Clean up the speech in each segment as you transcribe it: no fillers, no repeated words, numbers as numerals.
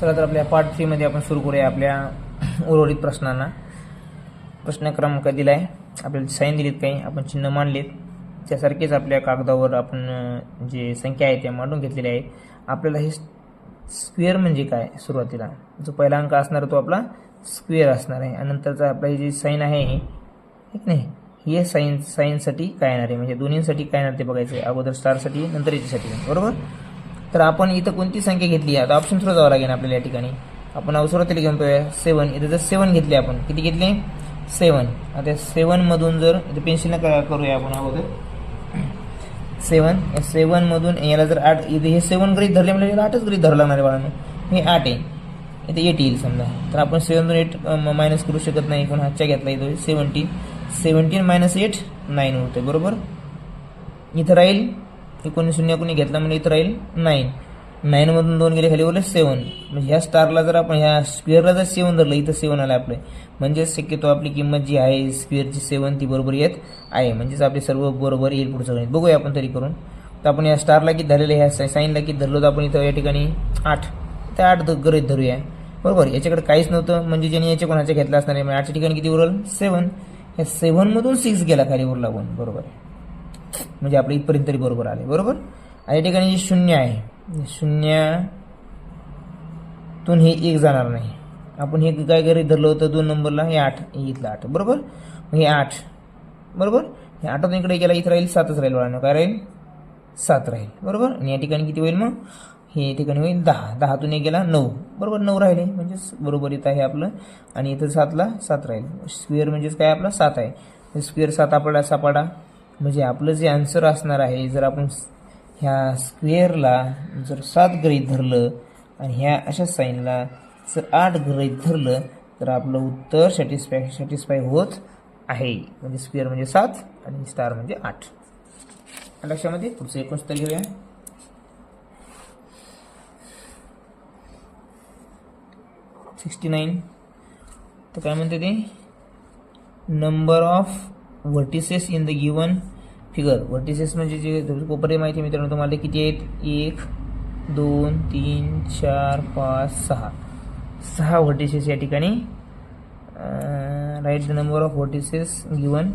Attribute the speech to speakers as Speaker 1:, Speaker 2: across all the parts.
Speaker 1: चला तर आपल्या पार्ट 3 मध्ये आपण सुरू करूया आपल्या उर्वरित प्रश्नांना. प्रश्न क्रमांक दिलाय, आपल्याला साईन दिलीत, काही आपण चिन्ह मांडलेत, त्यासारखेच आपल्या कागदावर आपण जे संख्या आहे त्या मांडून घेतलेल्या आहेत. आपल्याला हे स्क्वेअर म्हणजे काय, सुरुवातीला जो पहिला अंक असणार तो आपला स्क्वेअर असणार आहे, आणि नंतरचा आपला ही जी साईन आहे ठीक नाही, हे साईनसाठी काय येणार आहे, म्हणजे दोन्हींसाठी काय येणार ते बघायचं आहे. अगोदर स्टारसाठी नंतर याच्यासाठी, बरोबर. तर आपण इथं कोणती संख्या घेतली, आता ऑप्शन थ्रू जावं लागेल आपल्याला. या ठिकाणी आपण सुरुवातीला घेतोय 7, इथे जर 7 घेतले, आपण किती घेतले 7. आता 7 मधून जर इथे पेन्सिलने करूया आपण अगोदर 7 मधून याला जर 8, इथे हे 7 गृहीत धरले म्हणजे 8च गृहीत धरलं लागणार आहे बाळांनो. हे 8 आहे, इथे 8 येईल समजा, तर आपण 7 मधून 8 मायनस करू शकत नाही, पण हातच्या घेतला इथं 17 मायनस 8 9 होते, बरोबर. इथं राहील 19 कोणी घेतला म्हणजे इथं राहील 9 मधून 2 गेले खाली बोलले 7, म्हणजे ह्या स्टारला जर आपण ह्या स्क्वेअरला जर 7 धरलं, इथं 7 आलं आपले, म्हणजेच शक्यतो आपली किंमत जी आहे स्क्वेअरची 7 ती बरोबर येत आहे, म्हणजेच आपले सर्व बरोबर येईल. पुढचं गणित बघूया आपण तरी करून. तर आपण या स्टारला किती धरलेलं, ह्या साईनला किती धरलो, तर आपण इथं या ठिकाणी 8, त्या 8 गृहीत धरूया, बरोबर. याच्याकडे काहीच नव्हतं, म्हणजे ज्याने याच्या कोणाच्या घेतला असणार आहे, 8च्या ठिकाणी किती उरल 7, ह्या 7 मधून 6 गेला खाली उरला 1, बरोबर, म्हणजे आपल्या इथपर्यंत तरी बरोबर आले, बरोबर. आणि या ठिकाणी जे 0 आहे, 0तून हे 1 जाणार नाही, आपण हे काय गृहीत धरलं होतं 2 नंबरला, हे 8, इथलं 8, बरोबर. हे 8, बरोबर, हे 8तून इकडे गेला, इथं राहील 7च राहील बाळांनो, काय राहील 7 राहील, बरोबर. आणि या ठिकाणी किती होईल, मग हे ठिकाणी होईल 10, 10तून एक गेला 9, बरोबर, 9 राहिले, म्हणजेच बरोबर येत आहे आपलं. आणि इथं 7ला 7 राहील, स्क्वेअर म्हणजेच काय आपला 7 आहे, स्क्वेअर 7 आपल्याला सापडा, म्हणजे आपलं जे आन्सर असणार आहे, जर आपण ह्या स्क्वेअरला जर 7 गृहीत धरलं आणि ह्या अशा साईनला जर 8 गृहीत धरलं, तर आपलं उत्तर सॅटिस्फाय होत आहे, म्हणजे स्क्वेअर म्हणजे 7 आणि स्टार म्हणजे 8. लक्षामध्ये पुढचं 69 घेऊया. तर काय म्हणते ते, number of vertices in the given figure. Vertices म्हणजे जे कोपरे माहिती मित्रांनो तुम्हाला किती आहेत, 1 2 3 4 5 6 व्हर्टिसेस या ठिकाणी. Write the number of vertices given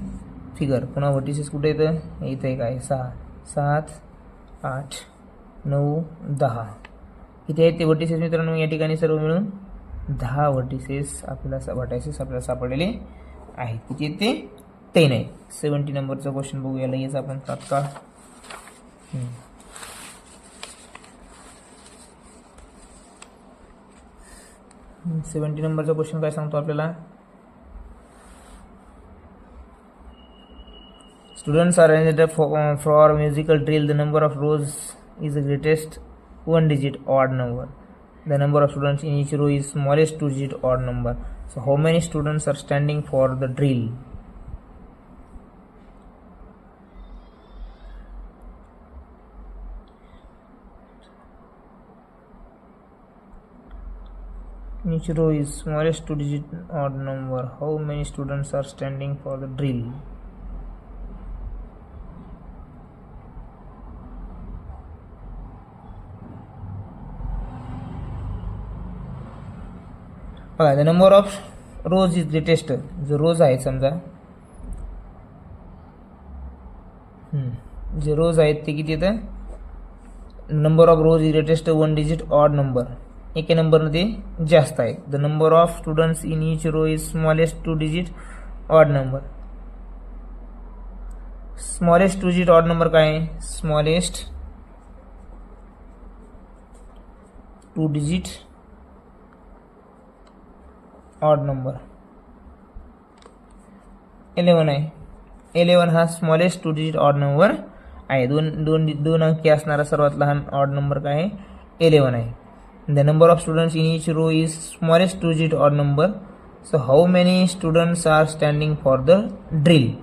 Speaker 1: figure. पुन्हा व्हर्टिसेस कुठे येतं, इथं एक आहे 6 7 8 9 10, किती आहेत ते व्हर्टिसेस मित्रांनो, या ठिकाणी सर्व मिळून 10 व्हर्टिसेस आपल्याला सापडलेले आहेत. किती आहेत ते 10 आहे. 70 नंबरचा क्वेश्चन बघूया लगेच आपण तात्काळ. 70 नंबरचा क्वेश्चन काय सांगतो आपल्याला, students are arranged for musical drill. The number of rows is the greatest 1 digit odd number. The number of students in each row is smallest 2 digit odd number. So how many students are standing for the drill? In each row is smallest 2 digit odd number. How many students are standing for the drill? बघा, the number of rows is greatest. जो रोज आहे समजा, जे रोज आहेत ते किती येतं, number of rows is greatest 1 digit odd number, एका नंबरमध्ये जास्त आहे. The number of students in each row is smallest 2 digit odd number. Smallest 2 digit odd number काय आहे, स्मॉलेस्ट 2 digit ऑड नंबर 11 आहे. 11 हा स्मॉलेस्ट 2 digit ऑड नंबर आहे. दोन अंकी असणारा सर्वात लहान ऑड नंबर काय आहे, 11 आहे. The number of students in each row is smallest 2 digit odd number. So how many students are standing for the drill.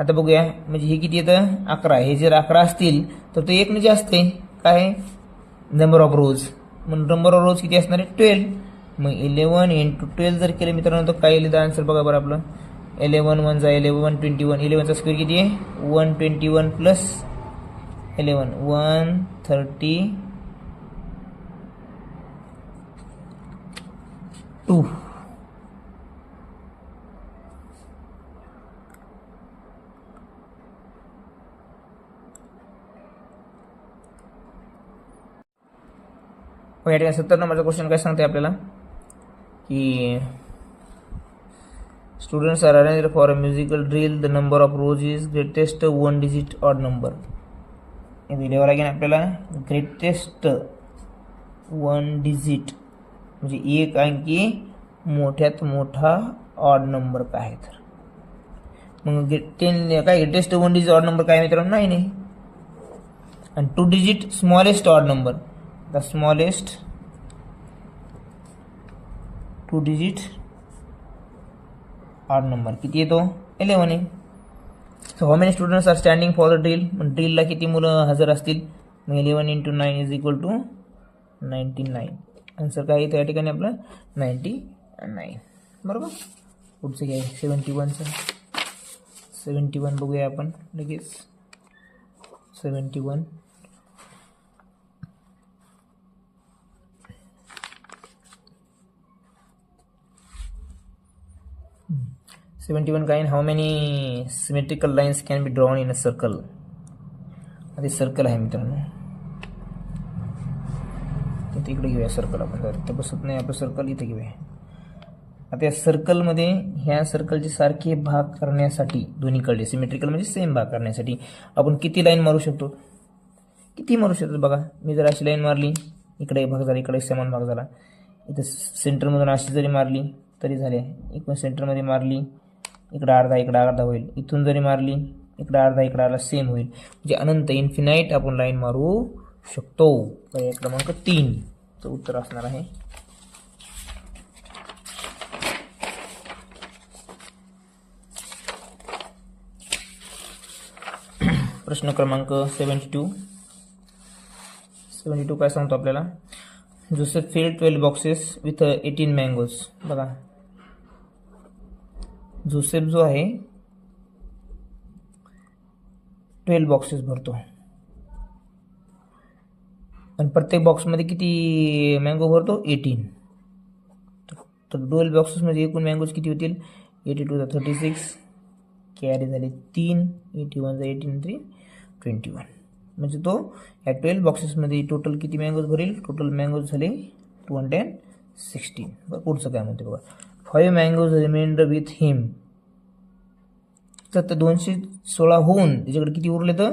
Speaker 1: आता बघूया, म्हणजे हे किती येतं 11. हे जर 11 असतील तर तो 1 ने जास्त आहे, काय नंबर ऑफ रोज, मग नंबर ऑफ रोज किती असणार आहे 12. मग 11 × 12 जर केलं मित्रांनो, तर काय येईल आन्सर बघा बरं आपलं, 11 1 जा 11 21. 11चा स्क्वेअर किती आहे 121 प्लस 11 130 2. या ठिकाणी 70 नंबरचा क्वेश्चन काय सांगते आपल्याला की students are arranged for a musical drill, the number of rows is greatest 1 digit odd number. हे दिल्यावर लागेल आपल्याला ग्रेटेस्ट 1 डिजिट म्हणजे एक अंकी मोठ्यात मोठा ऑड नंबर काय आहे. तर मग 10 काय ग्रेटेस्ट 1 डिजिट ऑड नंबर काय मित्रांनो 9 आहे. आणि 2 digit smallest odd number, the smallest 2 digit odd number किती येतो 11 आहे. So how many students are standing for the drill. ड्रिलला किती मुलं हजर असतील. मग 11 × 9 इज इक्वल टू 99. आन्सर काय येतं या ठिकाणी आपलं 99. बरोबर. पुढचं काय 71चं 71 बघूया आपण लगेच. 71 काय. How many symmetrical lines can be drawn in a circle. आता सर्कल आहे मित्रांनो. इकडे घेऊया सर्कल. आपण इथं बसत नाही आपलं सर्कल, इथे घेऊया. आता या सर्कलमध्ये ह्या सर्कलचे सारखे भाग करण्यासाठी दोन्हीकडे सिमेट्रिकल म्हणजे सेम भाग करण्यासाठी आपण किती लाईन मारू शकतो. किती मारू शकतो बघा. मी जर अशी लाईन मारली, इकडे भाग झाला, इकडे समान भाग झाला. इथं सेंटरमधून अशी जरी मारली तरी झाले. इकडून सेंटरमध्ये मारली, इकडं अर्धा होईल. इथून जरी मारली, इकडं अर्धा सेम होईल. म्हणजे अनंत इन्फिनाईट आपण लाईन मारू शकतो. पर्याय क्रमांक 3 चं उत्तर असणार आहे. प्रश्न क्रमांक 72 काय सांगतो आपल्याला. Joseph field 12 boxes with 18 mangoes. बघा जोसेफ जो आहे 12 बॉक्सेस भरतो आणि प्रत्येक बॉक्समध्ये किती मँगो भरतो 18. तर 12 बॉक्सेसमध्ये एकूण मँगोज किती होतील 82 36 कॅरी झाले 3 81 18 3 21. म्हणजे तो या 12 बॉक्सेसमध्ये टोटल किती मँगोज भरेल. टोटल मँगोज झाले 216. बरं पुढचं काय म्हणते बघा. 5 मँगोज रिमेंड विथ हिम. तर 216 होऊन त्याच्याकडे किती उरले तर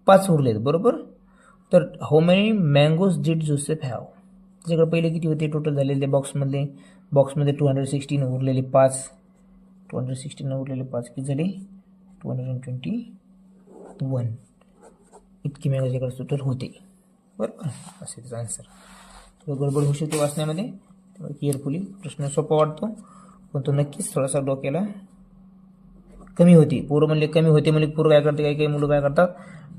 Speaker 1: 5 उरलेत. बरोबर. तर how many mangoes did Joseph have. त्याच्याकडे पहिले किती होते टोटल झालेले बॉक्समध्ये 216 उरलेले 5. 216 उरलेले 5 किती झाले 221. इतकी मँगोज त्याच्याकडे टोटल होते. बरोबर. असे त्याचा आन्सर. थोडं गडबड होऊ शकते वाचण्यामध्ये, त्यामुळे केअरफुली. प्रश्न सोपा वाटतो पण तो नक्कीच थोडासा डोक्याला कमी होती. पोरं म्हणले कमी होते म्हणजे पोरं काय करते, काही मुलं काय करतात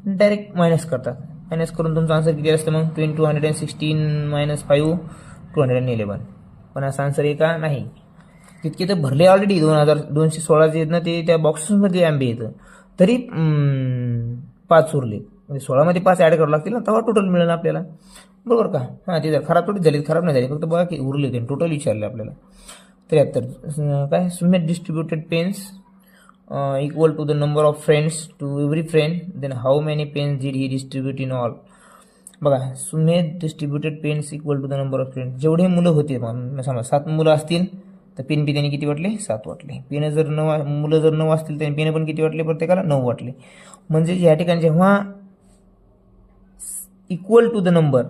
Speaker 1: डायरेक्ट मायनस करतात. मायनस करून तुमचा आन्सर किती असतं मग 216 - 5 211. पण असा आन्सर आहे का नाही. तितके तर भरले ऑलरेडी 216 जे आहेत ना ते त्या बॉक्सेसमध्ये आंबे येतं. तरी 5 उरले म्हणजे 16मध्ये 5 ॲड करावं लागतील ना, तेव्हा टोटल मिळेल आपल्याला. बरोबर का. हां ते जर खराब थोडी झाली, खराब नाही झाली, फक्त बघा की उरले ते टोटल विचारले आपल्याला. 73 काय. Sumedh distributed pens equal to the number of friends to every friend, then how many pens did he distribute in all. बघा Sumedh distributed pens equal to the number of friends. जेवढे मुलं होते समजा 7 मुलं असतील तर पेन बी त्यांनी किती वाटले 7 वाटले. पेन जर मुलं जर 9 असतील तर पेन पण किती वाटले प्रत्येकाला 9 वाटले. म्हणजे या ठिकाणी जेव्हा equal to the number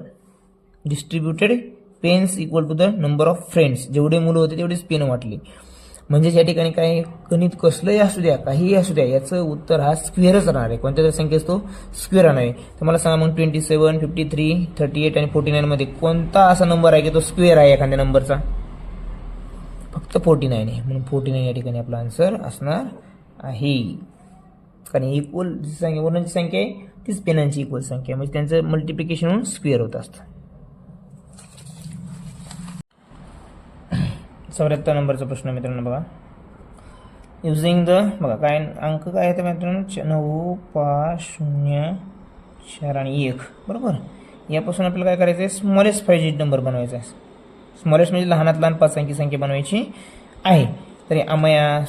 Speaker 1: distributed pens equal to the number of friends, जेवढे मुलं होते तेवढेच पेन वाटले. म्हणजेच या ठिकाणी काय गणित कसलंही असू द्या काहीही असू द्या याचं उत्तर हा स्क्वेअरच राहणार आहे. कोणत्या संख्येस तो स्क्वेअर राहणार आहे. तर मला सांगा मग 27 53 38 आणि 49 मध्ये कोणता असा नंबर आहे की तो स्क्वेअर आहे एखाद्या नंबरचा. फक्त 49 आहे. म्हणून 49 या ठिकाणी आपला आन्सर असणार आहे. कारण इक्वल जी संख्या वर्णांची संख्या आहे तीच पेनांची इक्वल संख्या, म्हणजे त्यांचं मल्टिप्लिकेशन होऊन स्क्वेअर होत असतं. 74 नंबरचा प्रश्न मित्रांनो बघा. युझिंग द बघा काय अंक काय आहे मित्रांनो 9 5 0 4 आणि 1. बरोबर. यापासून आपल्याला काय करायचं आहे स्मॉलेस्ट 5 डिजिट नंबर बनवायचा आहे. स्मॉलेस्ट म्हणजे लहानात लहान 5 अंकी संख्या बनवायची आहे. तरी अमया,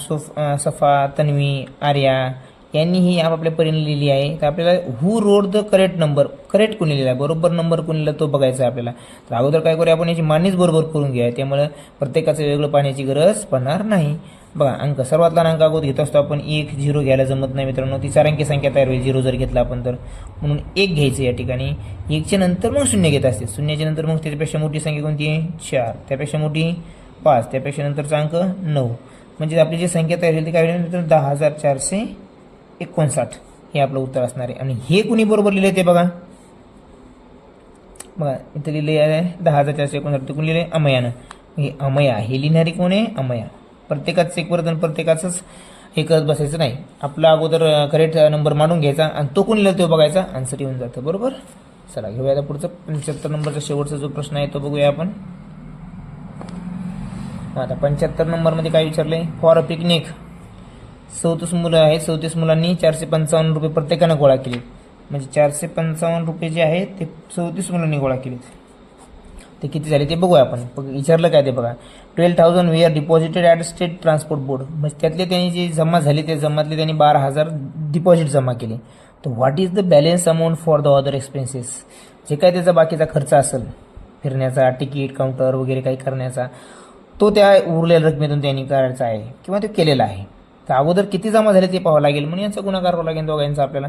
Speaker 1: सफा, तन्वी, आर्या यांनीही आपापल्या परीने लिहिली आहे. तर आपल्याला who wrote the correct number, correct कोणी लिहिला, बरोबर नंबर कोणी लिहिला तो बघायचा आहे आपल्याला. तर अगोदर काय करूया आपण, याची मांडणीच बरोबर करून घ्या. त्यामुळे प्रत्येकाचं वेगळं पाहण्याची गरज पडणार नाही. बघा अंक, सर्वात लहान अंक अगोदर घेत असतो आपण 1, 0 घ्यायला जमत नाही मित्रांनो, ती 4 अंकी संख्या तयार होईल 0 जर घेतला आपण तर. म्हणून 1 घ्यायचं या ठिकाणी. 1च्या नंतर मग 0 घेत असते. 0च्या नंतर मग त्याच्यापेक्षा मोठी संख्या कोणती आहे, 4, त्यापेक्षा मोठी 5, त्यापेक्षा नंतरचा अंक 9. म्हणजे आपली जी संख्या तयार होईल ती काय होईल मित्रांनो, 10,459 हे आपलं उत्तर असणार आहे. आणि हे कुणी बरोबर लिहिले ते बघा. बघा इथे लिहिले आहे 10,459, ते कोण लिहिले, अमयानं. हे अमया, हे लिहिणारी कोण आहे, अमया. प्रत्येकाचं एक वर्धन, प्रत्येकाचंच हे करत बसायचं नाही. आपला अगोदर करेक्ट नंबर मांडून घ्यायचा आणि तो कोण लिहिला तो बघायचा, आन्सर येऊन जातं. बरोबर. चला घेऊया आता पुढचं 75 नंबरचा शेवटचा जो प्रश्न आहे तो बघूया आपण. आता 75 नंबरमध्ये काय विचारले, फॉर अ पिकनिक 34 मुलं आहेत. 34 मुलांनी 455 रुपये प्रत्येकानं गोळा केले. म्हणजे 455 रुपये जे आहेत ते 34 मुलांनी गोळा केलेत. ते किती झाले ते बघूया आपण. विचारलं काय ते बघा. 12,000 we are deposited at state transport board. म्हणजे त्यातले त्यांनी जे जमा झाले ते जमातले त्यांनी 12,000 डिपॉझिट जमा केले. तर what is the balance amount for the other expenses. जे काय त्याचा बाकीचा खर्च असेल, फिरण्याचा, तिकीट काउंटर वगैरे काही करण्याचा, तो त्या उरलेल्या रकमेतून त्यांनी करायचा आहे किंवा तो केलेला आहे. तर अगोदर किती जमा झाले ते पाहावं लागेल. म्हणून यांचा गुणाकार करावा लागेल दोघांचा आपल्याला.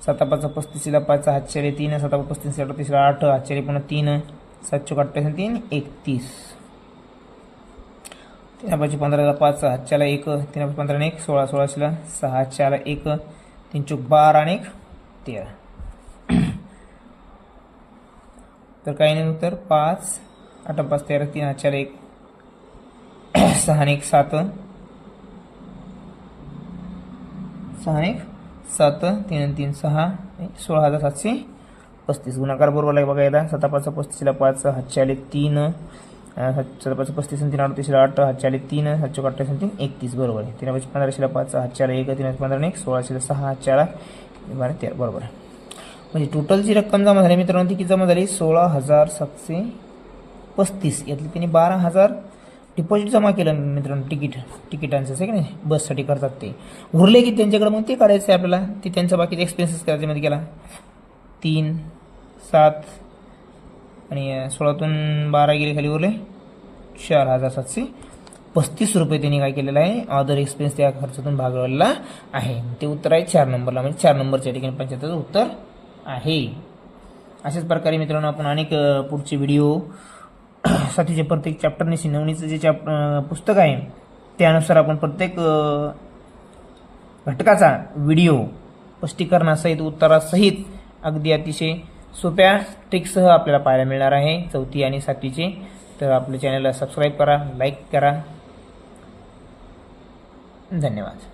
Speaker 1: 7 35 5 हातचारी 3, 7 35 38 8 हातचारी पुन्हा 3, 7 38 3 31, 3 15 5 हातच्याला 1, 3 15 1 16 16 6 हातच्याला 1, 3 12 आणि 1 13. तर काही नाही उत्तर 5 8 5 13 3 हातच्याला 1 6 आणि 1 7 6 आणि 1 7 3 आणि 3 6 16,735. गुणाकार बरोबर आहे बघा. याला 7 5 35 5 हातच्याले 3, 7 5 35 3 38 8 हातच्याले 3, 7 38 3 31 बरोबर आहे. 3 15 5 हातच्याला 1, 3 15 1 16 6 हातच्याला 12 13 बरोबर आहे. म्हणजे टोटल जी रक्कम जमा झाली मित्रांनो ती किती जमा झाली, 16,735. यातली त्यांनी 12,000 डिपॉझिट जमा केलं मित्रांनो, तिकिटांचं आहे की नाही, बससाठी करतात ते. उरले की त्यांच्याकडे मग ते काढायचं आहे आपल्याला. ते त्यांचा बाकीचा एक्सपेन्सेस त्याच्यामध्ये गेला. 3 7 आणि 16तून 12 गेले खाली, उरले 4,735 रुपये त्यांनी काय केलेलं आहे, अदर एक्सपेन्स त्या खर्चातून भागवलेला आहे. ते उत्तर आहे 4 नंबरला. म्हणजे 4 नंबरच्या ठिकाणी 75चं उत्तर आहे. अशाच प्रकारे मित्रांनो आपण अनेक पुढचे व्हिडिओ साथीचे प्रत्येक चॅप्टरने नवनीचं जे पुस्तक आहे त्यानुसार आपण प्रत्येक घटकाचा व्हिडिओ स्पष्टीकरणासहित उत्तरासहित अगदी अतिशय सोप्या ट्रिक्ससह आपल्याला पाहायला मिळणार आहे 4थी आणि 7वीचे. तर आपल्या चॅनलला सबस्क्राईब करा, लाईक करा. धन्यवाद.